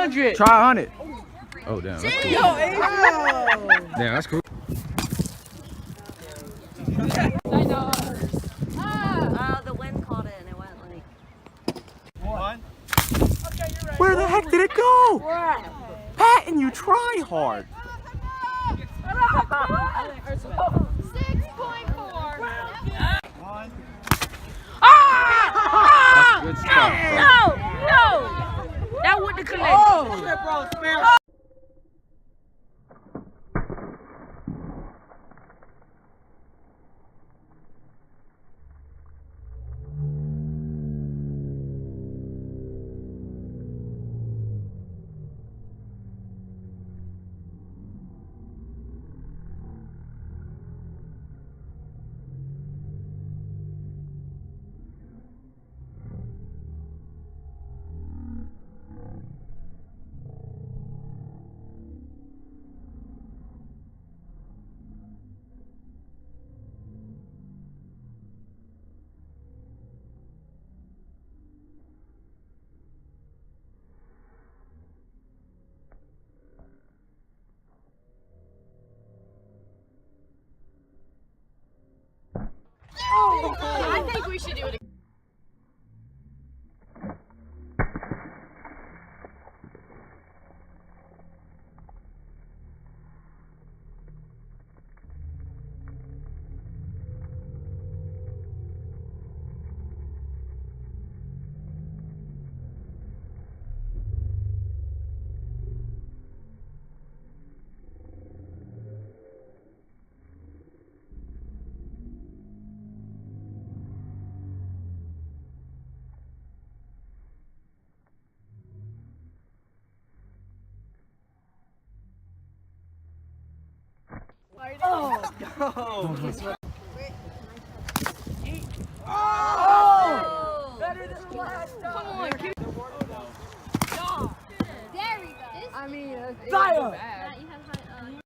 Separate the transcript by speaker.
Speaker 1: 100.
Speaker 2: Try 100. Oh, damn. That's cool. Damn, that's cool.
Speaker 3: The wind caught it and it went like.
Speaker 1: One.
Speaker 2: Where the heck did it go? Patton, you try hard.
Speaker 4: 6.4.
Speaker 1: One.
Speaker 2: That's good stuff, bro.
Speaker 3: No! That wouldn't have connected.
Speaker 4: I think we should do it again.
Speaker 3: Better than the last time.
Speaker 4: Come on, keep. There we go.
Speaker 3: Fire!